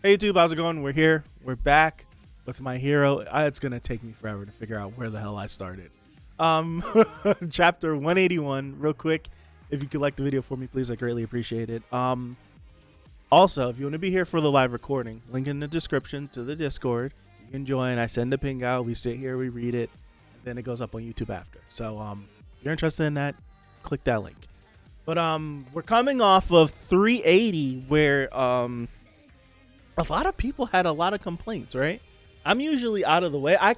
Hey YouTube, how's it going? We're here. We're back with my hero. It's gonna take me forever to figure out where the hell I started. Um, chapter 181. Real quick, if you could like the video for me, please, I greatly appreciate it. Also, if you want to be here for the live recording, link in the description to the Discord. You can join. I send the ping out. We sit here, we read it, and then it goes up on YouTube after. So, if you're interested in that, click that link. But we're coming off of 380, where a lot of people had a lot of complaints, right? I'm usually out of the way. I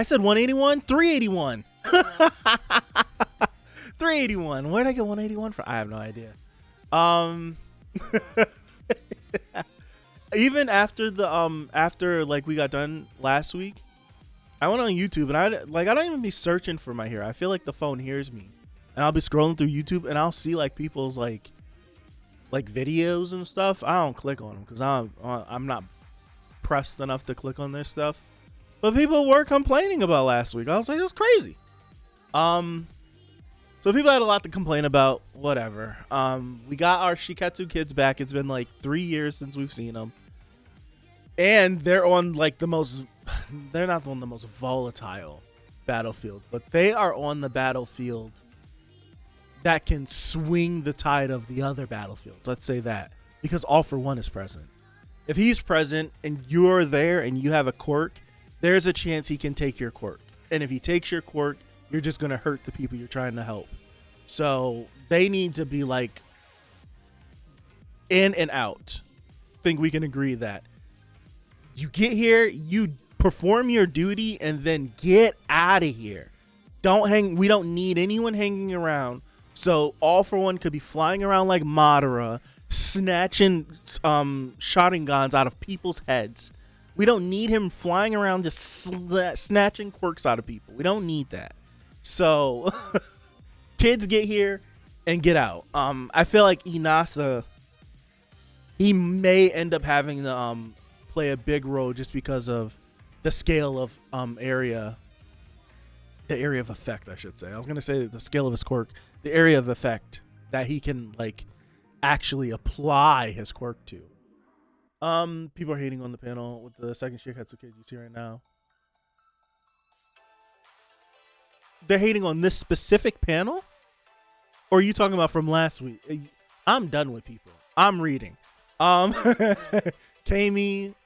said 181, 381. 381. Where'd I get 181 from? I have no idea. Even after the after like we got done last week, I went on YouTube and I don't even be searching for my hero. I feel like the phone hears me, and I'll be scrolling through YouTube and I'll see like people's like videos and stuff. I don't click on them because I'm not pressed enough to click on their stuff. But people were complaining about last week. I was like, that's crazy. So people had a lot to complain about. Whatever. We got our Shiketsu kids back. It's been like 3 years since we've seen them, and they're on like they're not on the most volatile battlefield, but they are on the battlefield that can swing the tide of the other battlefields. Let's say that, because All For One is present. If he's present and you're there and you have a quirk, there's a chance he can take your quirk. And if he takes your quirk, you're just going to hurt the people you're trying to help. So they need to be like in and out. Think we can agree that you get here, you perform your duty, and then get out of here. We don't need anyone hanging around. So All For One could be flying around like Madara, snatching Sharingans out of people's heads. We don't need him flying around just snatching quirks out of people. We don't need that. So kids get here and get out. I feel like Inasa, he may end up having to play a big role just because of the scale of area. The area of effect, I should say. I was going to say the scale of his quirk. The area of effect that he can like actually apply his quirk to. People are hating on the panel with the second Shiketsu kid you see right now. They're hating on this specific panel? Or are you talking about from last week? I'm done with people. I'm reading. Kami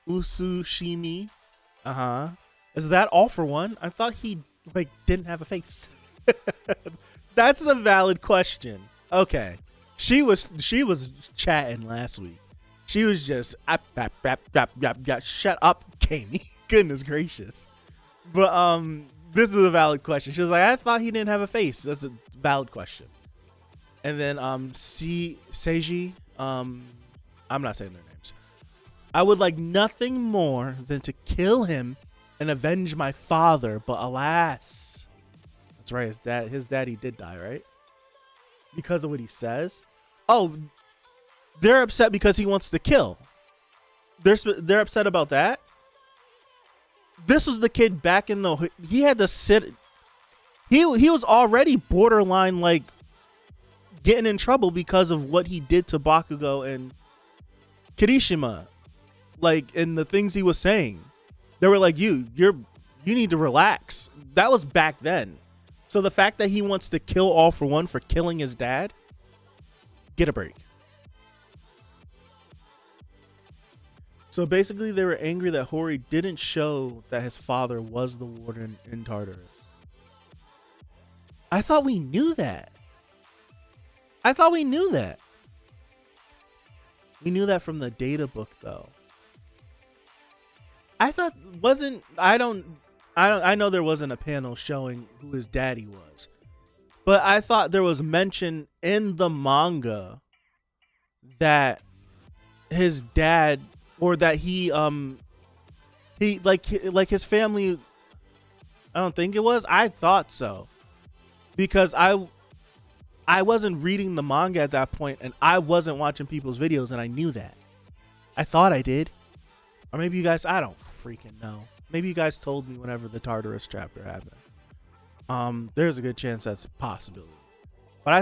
Usushimi. Is that All For One? I thought he didn't have a face. That's a valid question. Okay. She was chatting last week. She was just shut up, Kami. Goodness gracious. But this is a valid question. She was like, I thought he didn't have a face. That's a valid question. And then Seiji, I'm not saying their names. I would like nothing more than to kill him and avenge my father, but alas. That's right, his daddy did die, right? Because of what he says. Oh, they're upset because he wants to kill. They're upset about that. This was the kid back in the. He had to sit. He was already borderline like getting in trouble because of what he did to Bakugo and Kirishima, like, and the things he was saying. They were like, you need to relax. That was back then. So the fact that he wants to kill All For One for killing his dad, get a break. So basically they were angry that Hori didn't show that his father was the warden in Tartarus. I thought we knew that. We knew that from the data book though. I know there wasn't a panel showing who his daddy was, but I thought there was mention in the manga that his dad, or that he like his family. I don't think it was. I thought so, because I wasn't reading the manga at that point, and I wasn't watching people's videos, and I knew that. I thought I did. Or maybe you guys, I don't freaking know. Maybe you guys told me whenever the Tartarus chapter happened. There's a good chance that's a possibility. But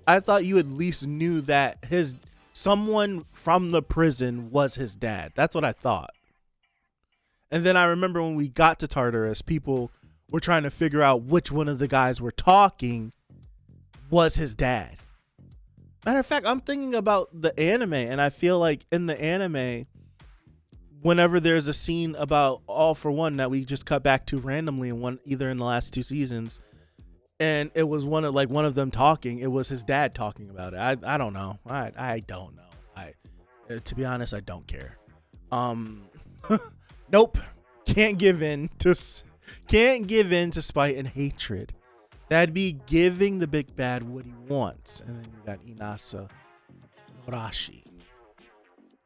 I thought you at least knew that his. someone from the prison was his dad. That's what I thought. And then I remember when we got to Tartarus, people were trying to figure out which one of the guys were talking was his dad. Matter of fact, I'm thinking about the anime, and I feel like in the anime, whenever there's a scene about All for One that we just cut back to randomly either in the last 2 seasons, and it was one of them talking, it was his dad talking about it. I don't know. I don't know. To be honest, I don't care. Nope. Can't give in to spite and hatred. That'd be giving the big bad what he wants. And then we got Inasa Yorashi.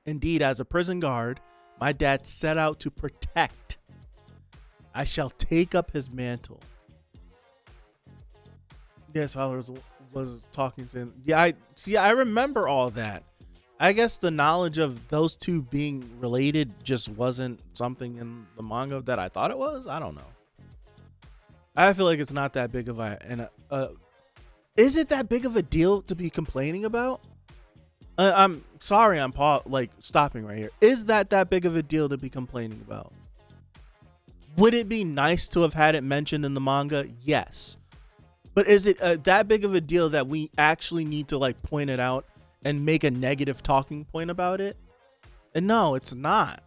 Indeed, as a prison guard, my dad set out to protect. I shall take up his mantle. Yes, father was talking to him. Yeah, I remember all that. I guess the knowledge of those two being related just wasn't something in the manga that I thought it was. I don't know. I feel like it's not that big of is it that big of a deal to be complaining about? I'm sorry, I'm stopping right here. Is that big of a deal to be complaining about? Would it be nice to have had it mentioned in the manga? Yes. But is it that big of a deal that we actually need to point it out and make a negative talking point about it? And no, it's not.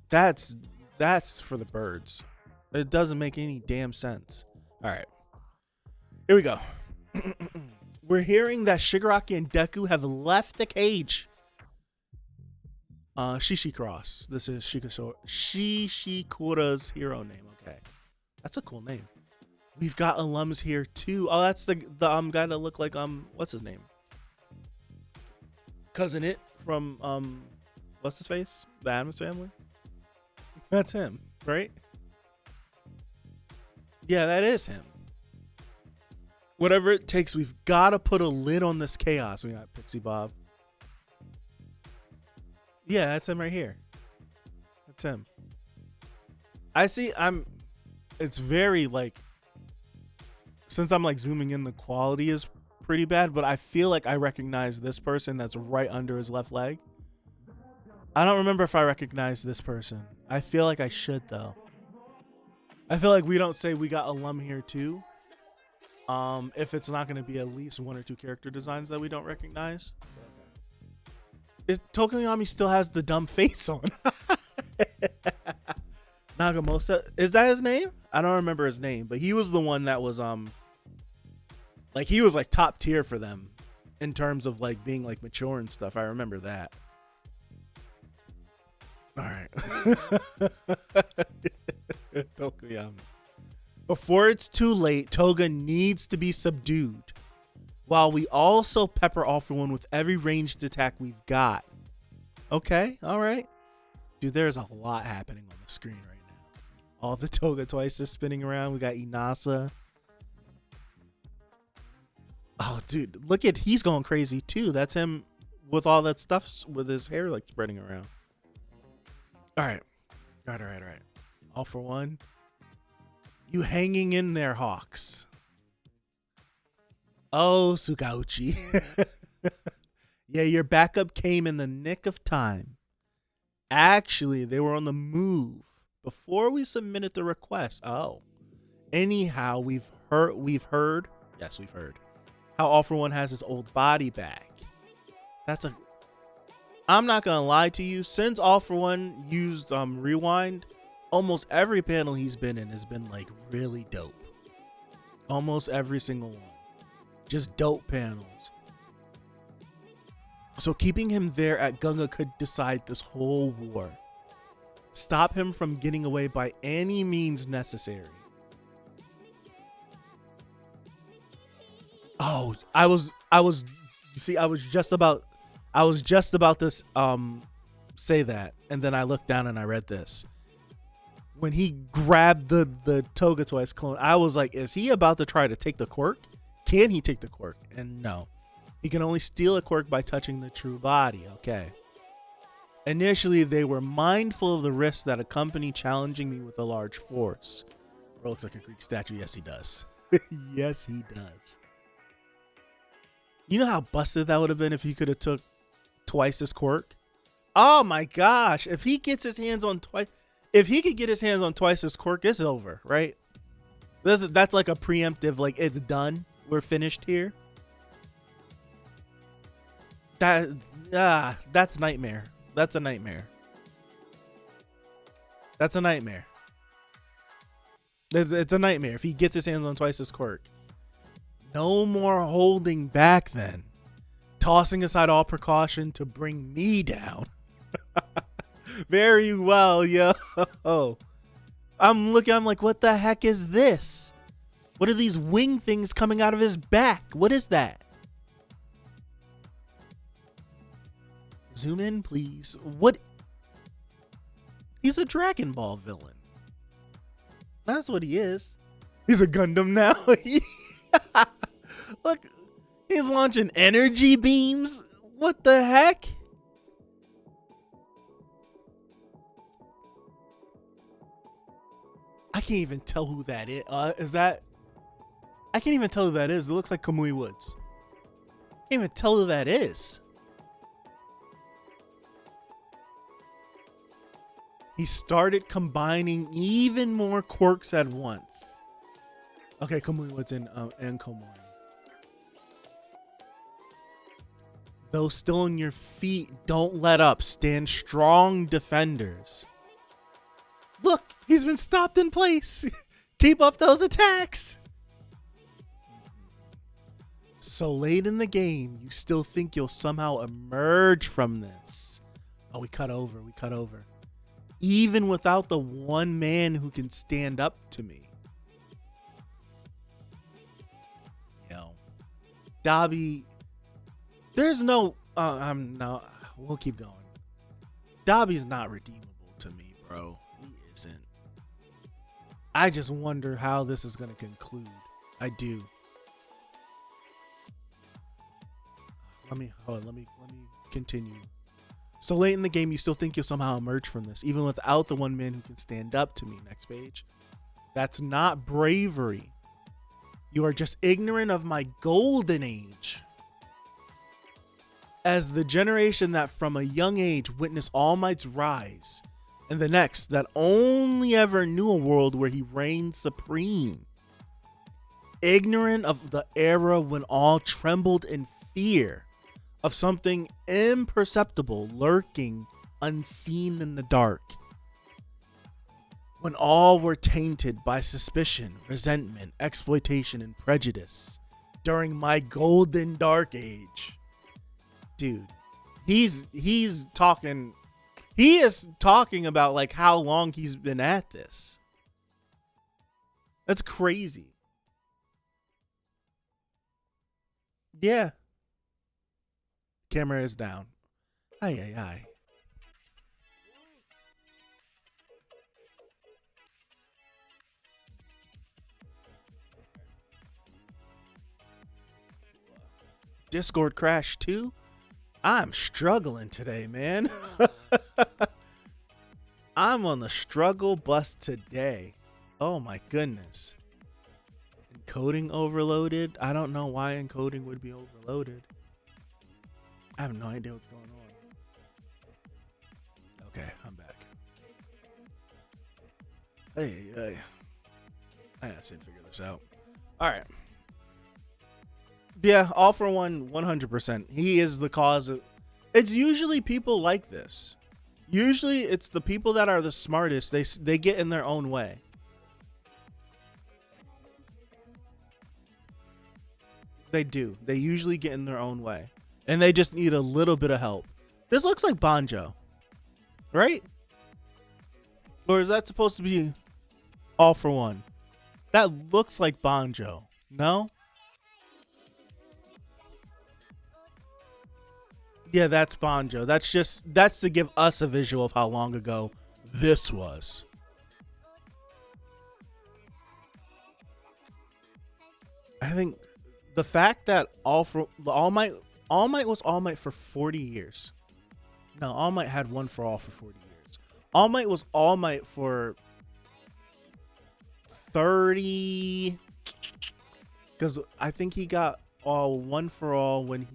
That's for the birds. It doesn't make any damn sense. All right, here we go. We're hearing that Shigaraki and Deku have left the cage. Shishi Cross. This is Shishikura's hero name. Okay, that's a cool name. We've got alums here too. Oh, that's the guy that looked like what's his name? Cousin It from what's his face? The Addams Family. That's him, right? Yeah, that is him. Whatever it takes, we've got to put a lid on this chaos. We got Pixie Bob. Yeah, that's him right here. That's him. I see. It's very since I'm zooming in, the quality is pretty bad, but I feel like I recognize this person that's right under his left leg. I don't remember if I recognize this person. I feel like I should though. I feel like we don't say we got alum here too. If it's not going to be at least 1 or 2 character designs that we don't recognize. Tokoyami still has the dumb face on. Nagamosa, is that his name? I don't remember his name, but he was the one that was he was top tier for them in terms of being mature and stuff. I remember that. All right. Tokoyami. Before it's too late, Toga needs to be subdued, while we also pepper All for One with every ranged attack we've got. Okay, all right. Dude, there's a lot happening on the screen right now. All the Toga twice is spinning around. We got Inasa. Oh, dude, he's going crazy too. That's him with all that stuff with his hair spreading around. All right. All for One. You hanging in there, Hawks. Oh, Sugauchi. Yeah, your backup came in the nick of time. Actually, they were on the move before we submitted the request. Oh. Anyhow, we've heard how All for One has his old body back. I'm not gonna lie to you, since All for One used Rewind, almost every panel he's been in has been really dope. Almost every single one. Just dope panels. So keeping him there at Gunga could decide this whole war. Stop him from getting away by any means necessary. Oh, I was just about to say that, and then I looked down and I read this. When he grabbed the Toga Twice clone, I was like, is he about to try to take the quirk? Can he take the quirk? And no. He can only steal a quirk by touching the true body. Okay. Initially, they were mindful of the risks that accompany challenging me with a large force. Bro looks like a Greek statue. Yes, he does. Yes, he does. You know how busted that would have been if he could have took twice his quirk? Oh my gosh. If he gets his hands on twice, if he could get his hands on twice his quirk, it's over, right? That's like a preemptive, like it's done. We're finished here. That's nightmare. That's a nightmare. That's a nightmare. It's a nightmare if he gets his hands on twice his quirk. No more holding back then. Tossing aside all precaution to bring me down. Very well, yo. I'm like, what the heck is this? What are these wing things coming out of his back? What is that? Zoom in, please. What? He's a Dragon Ball villain. That's what he is. He's a Gundam now. Look, he's launching energy beams. What the heck? I can't even tell who that is. I can't even tell who that is. It looks like Kamui Woods. Can't even tell who that is. He started combining even more quirks at once. Okay, Kamui Woods and Komori. Though still on your feet, don't let up. Stand strong, defenders. Look, he's been stopped in place. Keep up those attacks. So late in the game, you still think you'll somehow emerge from this. Oh, we cut over. Even without the one man who can stand up to me. Yo. Dabi. There's no... no, we'll keep going. Dabi's not redeemable to me, bro. He isn't. I just wonder how this is going to conclude. I do. Let me continue. So late in the game, you still think you'll somehow emerge from this, even without the one man who can stand up to me. Next page. That's not bravery. You are just ignorant of my golden age. As the generation that from a young age witnessed All Might's rise, and the next that only ever knew a world where he reigned supreme. Ignorant of the era when all trembled in fear of something imperceptible lurking unseen in the dark. When all were tainted by suspicion, resentment, exploitation, and prejudice during my golden dark age. Dude, he is talking about like how long he's been at this. That's crazy. Yeah. Camera is down. Aye. Discord crashed too? I'm struggling today, man. I'm on the struggle bus today. Oh my goodness. Encoding overloaded? I don't know why encoding would be overloaded. I have no idea what's going on. Okay, I'm back. Hey. I just didn't figure this out. All right. Yeah, all for one, 100%. He is the cause of... It's usually people like this. Usually it's the people that are the smartest. They get in their own way. They do. They usually get in their own way. And they just need a little bit of help. This looks like Banjo. Right? Or is that supposed to be all for one? That looks like Banjo. No? Yeah, that's Banjo. That's to give us a visual of how long ago this was. I think the fact that All Might was All Might for 40 years. No, All Might had One for All for 40 years. All Might was All Might for 30. Because I think he got all one for all when he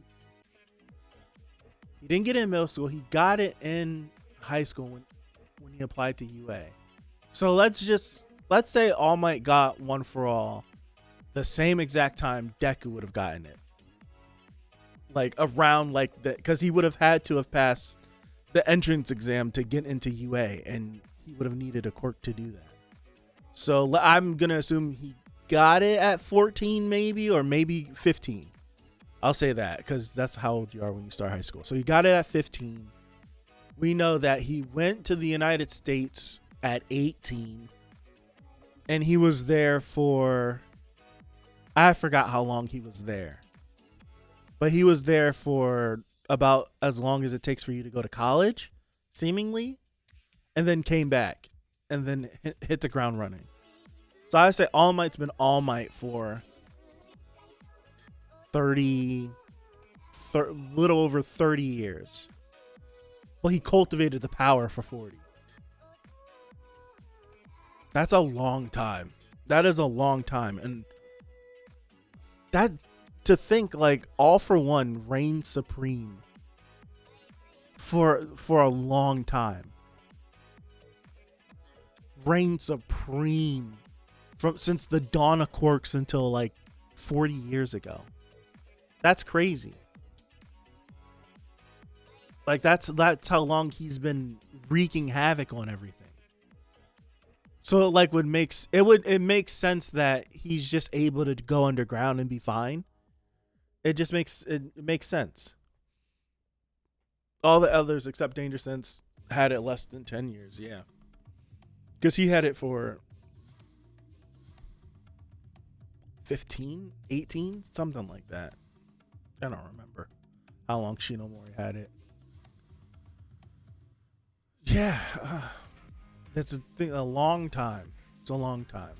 didn't get it in middle school. He got it in high school when he applied to UA. So let's say All Might got one for all the same exact time Deku would have gotten it. Like around like that, because he would have had to have passed the entrance exam to get into UA, and he would have needed a quirk to do that. So I'm gonna assume he got it at 14, maybe, or maybe 15. I'll say that because that's how old you are when you start high school. So he got it at 15. We know that he went to the United States at 18, and he was there for, I forgot how long he was there, but he was there for about as long as it takes for you to go to college, seemingly, and then came back and then hit the ground running. So I say All Might's been All Might for little over 30 years. Well, he cultivated the power for 40. That's a long time. That is a long time. And that, to think like All for One reigned supreme for a long time. Reigned supreme since the dawn of quirks until like 40 years ago. That's crazy. Like that's how long he's been wreaking havoc on everything. So like it makes sense that he's just able to go underground and be fine. It makes sense. All the others except Danger Sense had it less than 10 years, yeah. Because he had it for 15, 18, something like that. I don't remember how long Shinomori had it. Yeah, that's a long time. It's a long time.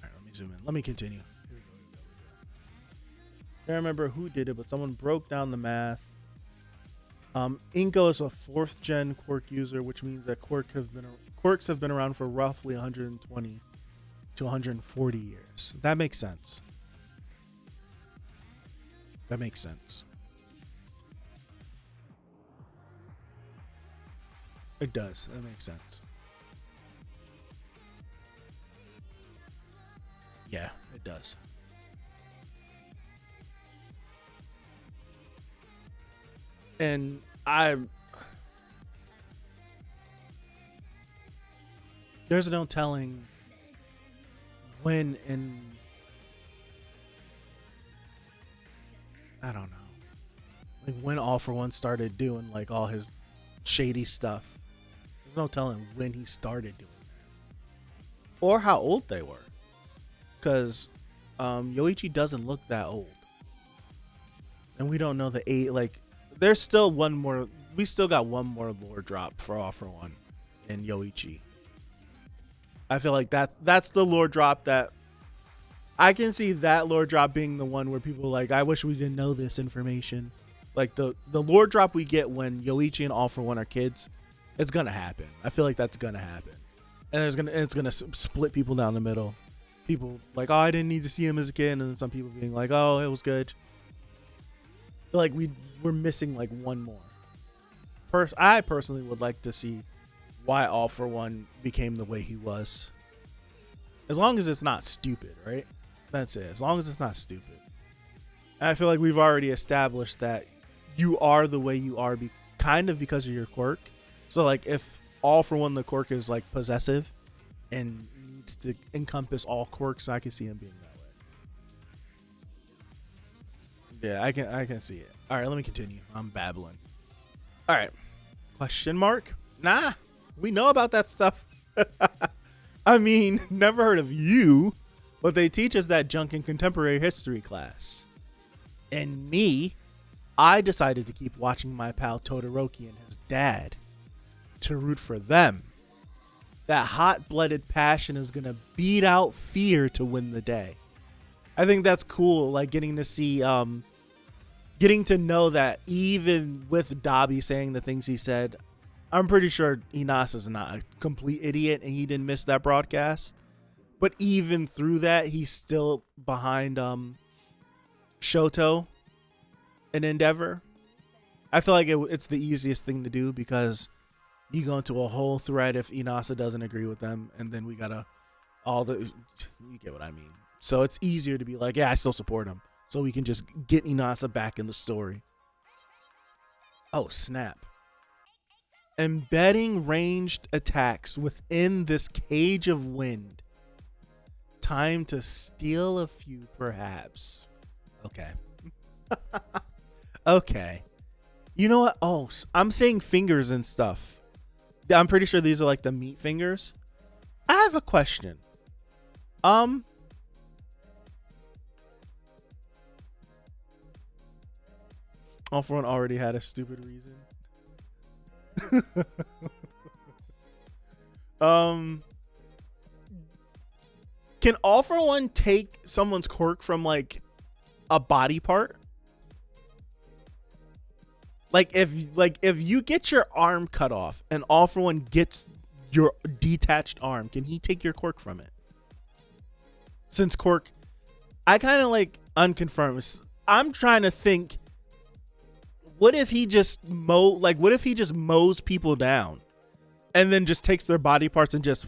All right, let me zoom in. Let me continue. Here we go. I can't remember who did it, but someone broke down the math. Inko is a 4th gen quirk user, which means that quirks have been around for roughly 120 to 140 years. That makes sense. That makes sense. It does. That makes sense. Yeah, it does. And there's no telling when I don't know. Like when All for One started doing like all his shady stuff. There's no telling when he started doing that. Or how old they were. Because Yoichi doesn't look that old. And we don't know the age. Like, there's still one more. We still got one more lore drop for All for One in Yoichi. I feel like that's the lore drop that I can see that lore drop being the one where people are like, I wish we didn't know this information. Like the lore drop we get when Yoichi and All for One are kids, it's gonna happen. I feel like that's gonna happen, and it's gonna split people down the middle. People like, oh, I didn't need to see him as a kid, and then some people being like, oh, it was good. I feel like we're missing like one more. I personally would like to see why All for One became the way he was. As long as it's not stupid, right? That's it. As long as it's not stupid. And I feel like we've already established that you are the way you are kind of because of your quirk. So like if All for One the quirk is like possessive and needs to encompass all quirks, I can see him being that way. Yeah, I can see it. All right, let me continue. I'm babbling. All right. Question mark? Nah, we know about that stuff. I mean, never heard of you, but they teach us that junk in contemporary history class. And me, I decided to keep watching my pal Todoroki and his dad to root for them. That hot-blooded passion is going to beat out fear to win the day. I think that's cool, like getting to see, getting to know that even with Dabi saying the things he said, I'm pretty sure Inasa's not a complete idiot and he didn't miss that broadcast. But even through that, he's still behind Shoto in Endeavor. I feel like it's the easiest thing to do because you go into a whole thread if Inasa doesn't agree with them, and then we gotta you get what I mean. So it's easier to be like, yeah, I still support him, so we can just get Inasa back in the story. Oh snap! Embedding ranged attacks within this cage of wind. Time to steal a few, perhaps. Okay. Okay. You know what? Oh, I'm saying fingers and stuff. I'm pretty sure these are like the meat fingers. I have a question. All for One already had a stupid reason. Can All for One take someone's quirk from like a body part? Like if you get your arm cut off and All for One gets your detached arm, can he take your quirk from it? Since Quirk, I kind of like unconfirmed. I'm trying to think. What if he just what if he just mows people down, and then just takes their body parts and just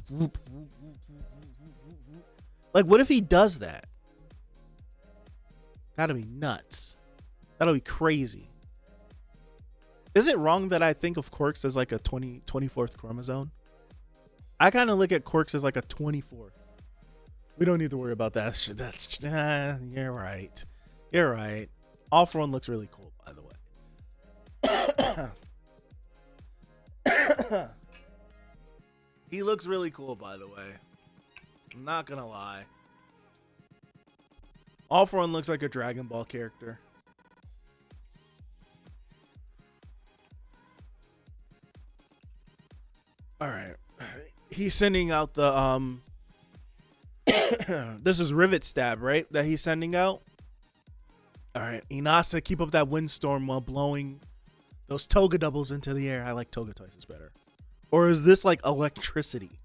like what if he does that? That'd be nuts. That'll be crazy. Is it wrong that I think of quirks as like a 24th chromosome? I kind of look at quirks as like a 24th. We don't need to worry about that. That's you're right. You're right. All for One looks really cool, by the way. He looks really cool, by the way. I'm not gonna lie. All for One looks like a Dragon Ball character. All right. He's sending out the this is Rivet Stab, right? That he's sending out. All right, Inasa, keep up that windstorm while blowing those toga doubles into the air. I like toga twice better. Or is this like electricity?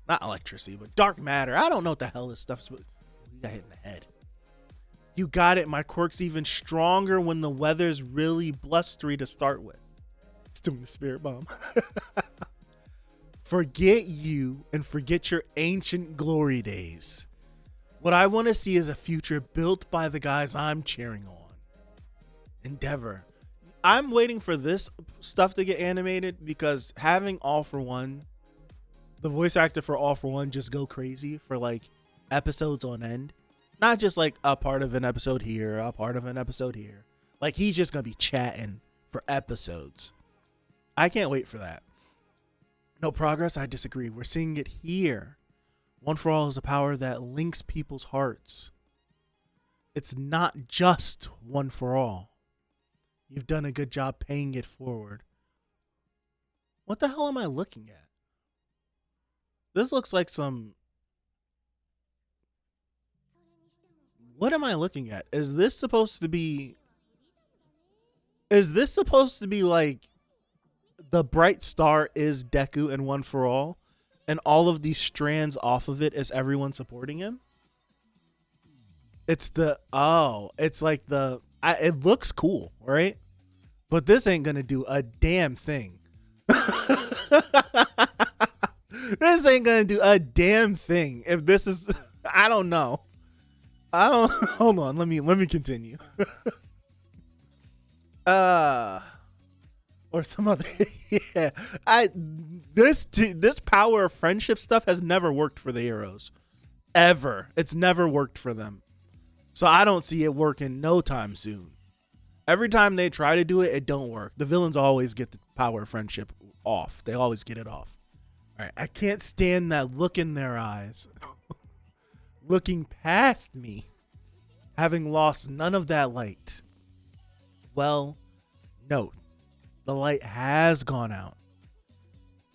Not electricity, but dark matter. I don't know what the hell this stuff's. You got hit in the head. You got it. My quirk's even stronger when the weather's really blustery to start with. It's doing the spirit bomb. Forget you and forget your ancient glory days. What I want to see is a future built by the guys I'm cheering on. Endeavor. I'm waiting for this stuff to get animated because having All for One, the voice actor for All for One, just go crazy for like episodes on end. Not just like a part of an episode here, a part of an episode here. Like he's just going to be chatting for episodes. I can't wait for that. No progress? I disagree. We're seeing it here. One for All is a power that links people's hearts. It's not just One for All. You've done a good job paying it forward. What the hell am I looking at? This looks like some... What am I looking at? Is this supposed to be like the bright star is Deku and One for All, and all of these strands off of it is everyone supporting him? It's like it looks cool, right? But this ain't gonna do a damn thing. This ain't gonna do a damn thing. If this is, I don't know. Hold on. Let me continue. Or some other. Yeah. This power of friendship stuff has never worked for the heroes. Ever. It's never worked for them. So I don't see it working no time soon. Every time they try to do it, it don't work. The villains always get the power of friendship off. They always get it off. All right, I can't stand that look in their eyes. Looking past me. Having lost none of that light. Well, note, the light has gone out.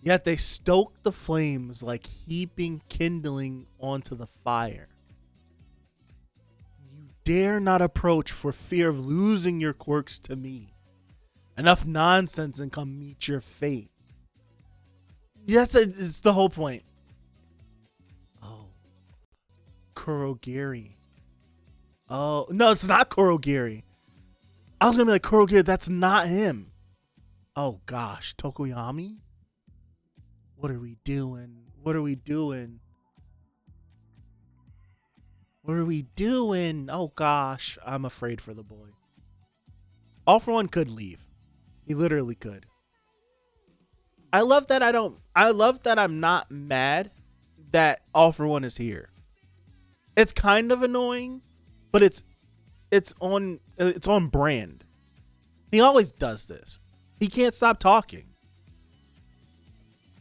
Yet they stoke the flames like heaping kindling onto the fire. Dare not approach for fear of losing your quirks to me. Enough nonsense and come meet your fate. It's the whole point. Oh. Kurogiri. Oh, no, it's not Kurogiri. I was gonna be like, Kurogiri, that's not him. Oh gosh, Tokoyami? What are we doing? What are we doing? What are we doing? Oh gosh, I'm afraid for the boy. All for One could leave. He literally could. I love that I'm not mad that All for One is here. It's kind of annoying, but it's on brand. He always does this. He can't stop talking.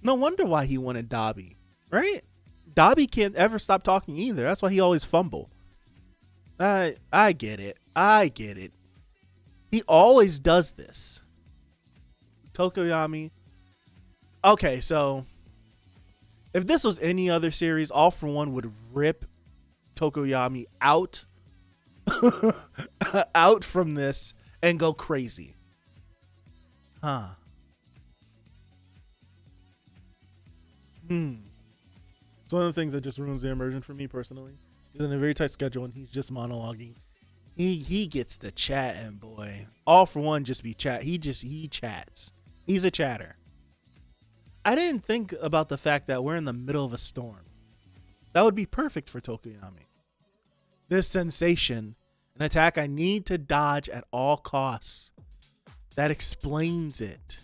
No wonder why he wanted Dobby, right? Dobby can't ever stop talking either. That's why he always fumble. I get it. I get it. He always does this. Tokoyami. Okay, so if this was any other series, All for One would rip Tokoyami out out from this and go crazy. Huh. It's one of the things that just ruins the immersion for me personally. He's in a very tight schedule and he's just monologuing. He gets to chat, and boy, All for One just be chat. He chats. He's a chatter. I didn't think about the fact that we're in the middle of a storm. That would be perfect for Tokoyami. This sensation, an attack I need to dodge at all costs. That explains it.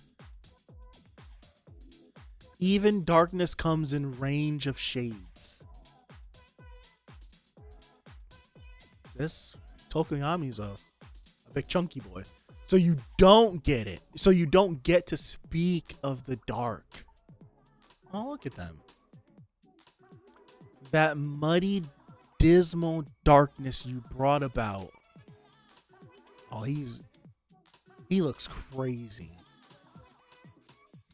Even darkness comes in range of shades. This Tokoyami's a big chunky boy. So you don't get it. So you don't get to speak of the dark. Oh, look at them. That muddy, dismal darkness you brought about. Oh, he looks crazy.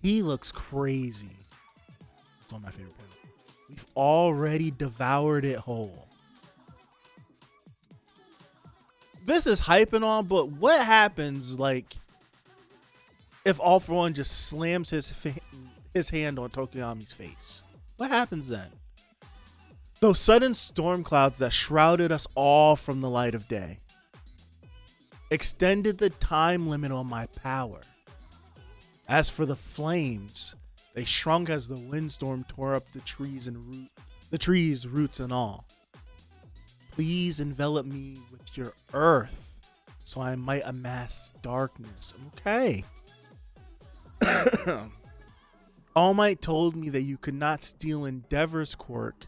He looks crazy. It's one of my favorite panels. We've already devoured it whole. This is hyping on, but what happens, like, if All for One just slams his hand on Tokoyami's face? What happens then? Those sudden storm clouds that shrouded us all from the light of day extended the time limit on my power. As for the flames, they shrunk as the windstorm tore up the trees, roots and all. Please envelop me with your earth, so I might amass darkness. Okay. All Might told me that you could not steal Endeavor's quirk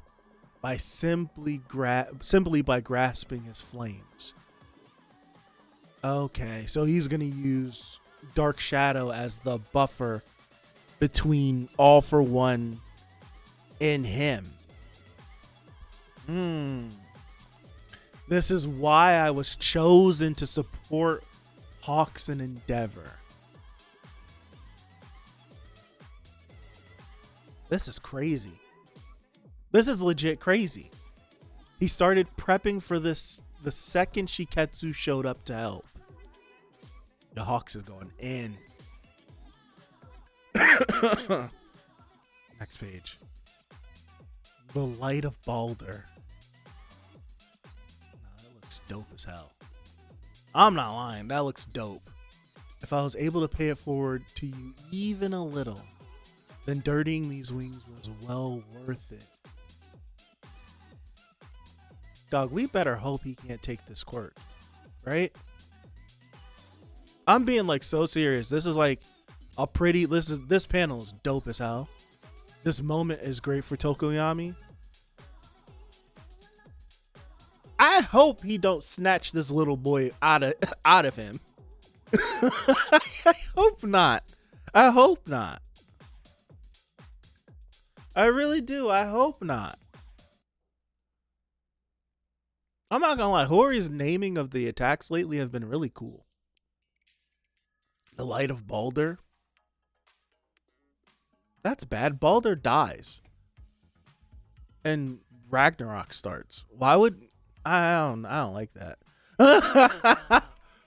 by simply by grasping his flames. Okay, so he's gonna use Dark Shadow as the buffer between All for One and him. This is why I was chosen to support Hawks and Endeavor. This is crazy. This is legit crazy. He started prepping for this the second Shiketsu showed up to help. The Hawks is going in. Next page. The Light of Baldur. That looks dope as hell. I'm not lying. That looks dope. If I was able to pay it forward to you even a little, then dirtying these wings was well worth it. Dog, we better hope he can't take this quirk, right? I'm being like so serious. This is like a pretty, this panel is dope as hell. This moment is great for Tokoyami. I hope he don't snatch this little boy out of him. I hope not. I hope not. I really do. I hope not. I'm not gonna lie. Hori's naming of the attacks lately have been really cool. The Light of Baldur. That's bad. Baldur dies. And Ragnarok starts. Why would I don't like that.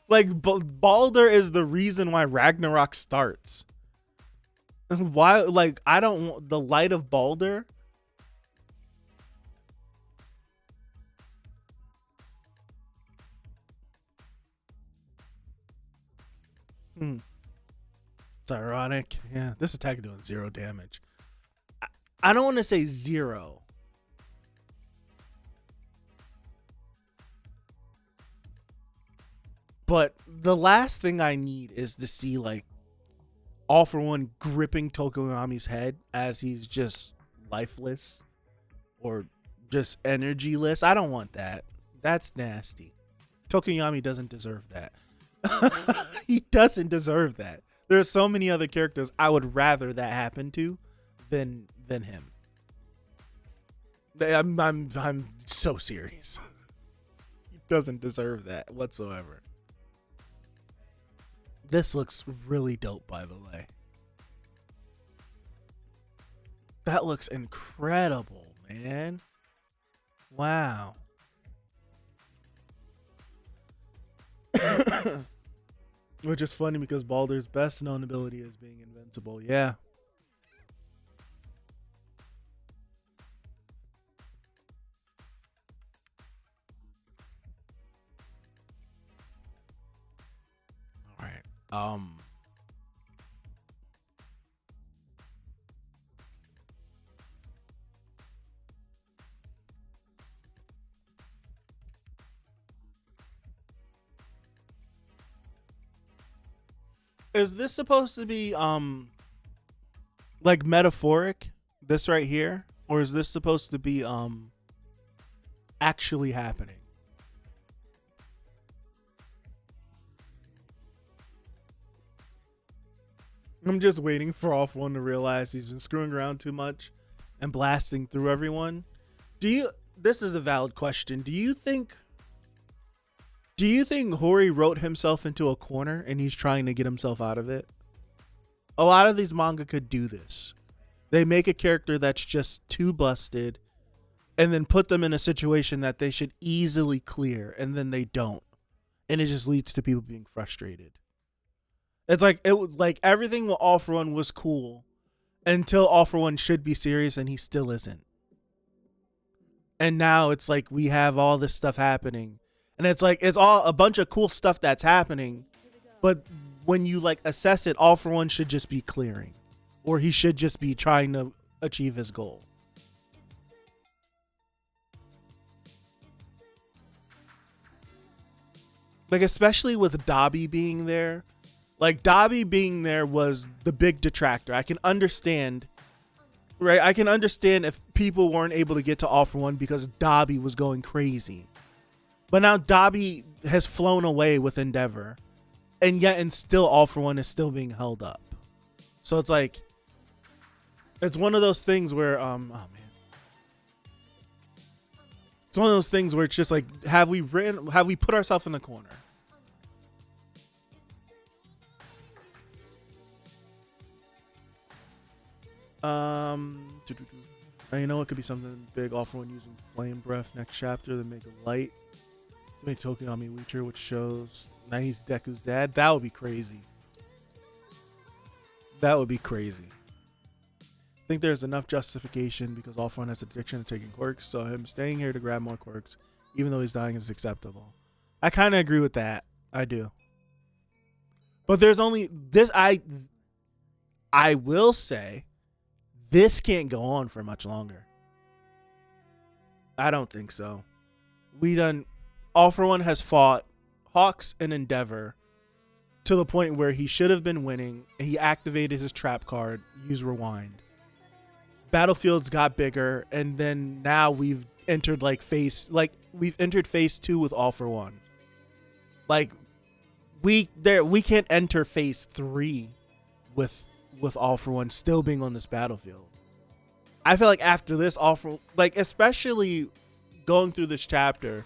Like Baldur is the reason why Ragnarok starts. Why, like, I don't want the Light of Baldur. Hmm. It's ironic. Yeah, this attack doing 0 damage. I don't want to say 0. But the last thing I need is to see like All For One gripping Tokoyami's head as he's just lifeless or just energyless. I don't want that. That's nasty. Tokoyami doesn't deserve that. He doesn't deserve that. There are so many other characters I would rather that happen to than him. I'm so serious. He doesn't deserve that whatsoever. This looks really dope, by the way. That looks incredible, man. Wow. Which is funny because Baldur's best known ability is being invincible. Yeah. All right. Is this supposed to be like metaphoric, this right here, or is this supposed to be actually happening? I'm just waiting for All For One to realize he's been screwing around too much and blasting through everyone. This is a valid question. Do you think Hori wrote himself into a corner and he's trying to get himself out of it? A lot of these manga could do this. They make a character that's just too busted and then put them in a situation that they should easily clear, and then they don't. And it just leads to people being frustrated. It's like everything with All For One was cool until All For One should be serious and he still isn't. And now it's like we have all this stuff happening. And it's like it's all a bunch of cool stuff that's happening, but when you like assess it, All For One should just be clearing, or he should just be trying to achieve his goal. Like especially with Dabi being there, like Dabi being there was the big detractor. I can understand, right? I can understand if people weren't able to get to All For One because Dabi was going crazy. But now Dabi has flown away with Endeavor, and yet and still All For One is still being held up. So it's like, it's one of those things where, oh man. It's one of those things where it's just like, have we put ourselves in the corner? You know, it could be something big. All For One using flame breath next chapter to make a light. To make Tokoyami weaker, which shows now he's Deku's dad. That would be crazy. That would be crazy. I think there's enough justification because All For One has addiction to taking quirks, so him staying here to grab more quirks, even though he's dying, is acceptable. I kind of agree with that. I do. But there's only this. I will say, this can't go on for much longer. I don't think so. All For One has fought Hawks and Endeavor to the point where he should have been winning. He activated his trap card, use rewind. Battlefields got bigger, and then now we've entered phase 2 with All For One. Like we can't enter phase 3 with All For One still being on this battlefield. I feel like after this, especially going through this chapter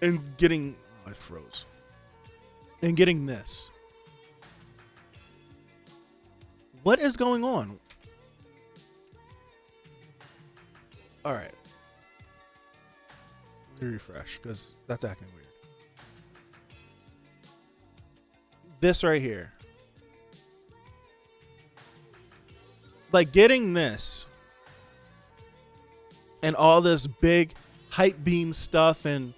and getting, I froze. And getting this. What is going on? All right. Let me refresh because that's acting weird. This right here. Like getting this and all this big hype beam stuff and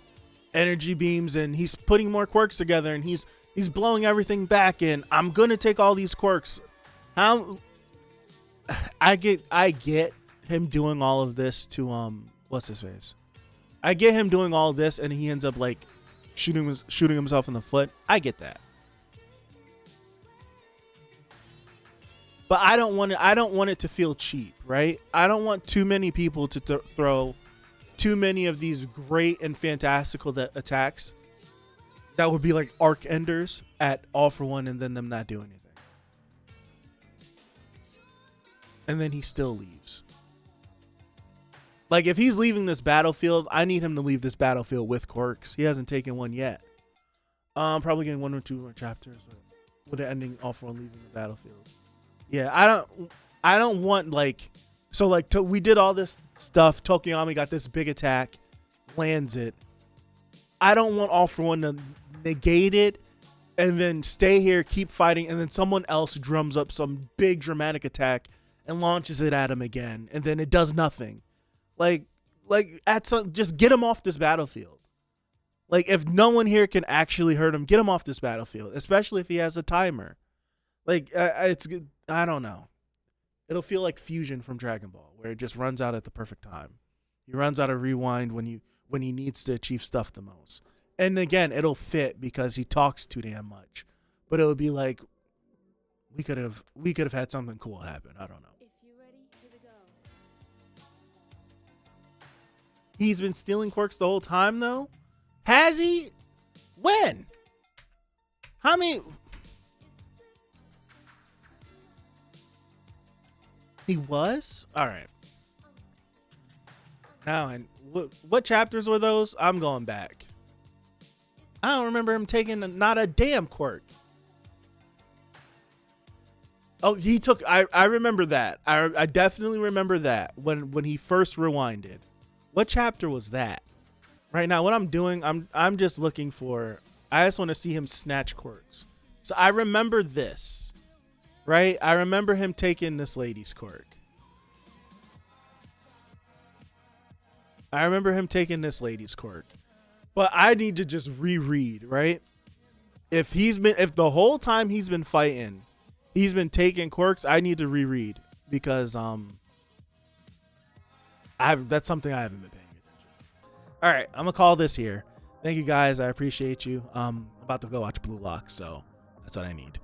energy beams, and he's putting more quirks together, and he's He's blowing everything back, and I'm gonna take all these quirks. How I get him doing all of this to what's his face? I get him doing all this, and he ends up like shooting himself in the foot. I get that, but I don't want it to feel cheap, right? I don't want too many people to throw too many of these great and fantastical attacks that would be like arc enders at All For One, and then them not do anything. And then he still leaves. Like, if he's leaving this battlefield, I need him to leave this battlefield with quirks. He hasn't taken one yet. Probably getting 1 or 2 more chapters with it ending All For One leaving the battlefield. Yeah, I don't want like, so like we did all this stuff. Tokoyami got this big attack, lands it. I don't want All For One to negate it and then stay here, keep fighting, and then someone else drums up some big dramatic attack and launches it at him again, and then it does nothing. Like just get him off this battlefield. Like, if no one here can actually hurt him, get him off this battlefield, especially if he has a timer. Like, it's I don't know. It'll feel like Fusion from Dragon Ball, where it just runs out at the perfect time. He runs out of rewind when he needs to achieve stuff the most. And again, it'll fit because he talks too damn much. But it would be like, we could have had something cool happen. I don't know. If you're ready, here we go. He's been stealing quirks the whole time, though? Has he? When? How many? He was? All right. Now, and what chapters were those? I'm going back. I don't remember him taking not a damn quirk. Oh, he took. I remember that. I definitely remember that when he first rewinded. What chapter was that? Right now, what I'm doing, I'm just looking for. I just want to see him snatch quirks. So I remember this, right? I remember him taking this lady's quirk. I remember him taking this lady's quirk. But I need to just reread, right? If the whole time he's been fighting, he's been taking quirks, I need to reread because that's something I haven't been paying attention. All right, I'm gonna call this here. Thank you guys, I appreciate you. I'm about to go watch Blue Lock, so that's what I need.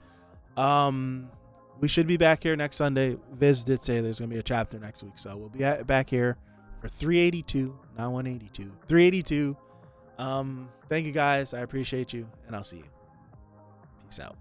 We should be back here next Sunday. Viz did say there's gonna be a chapter next week, so we'll be back here for 382, not 182. 382. Thank you guys, I appreciate you, and I'll see you. Peace out.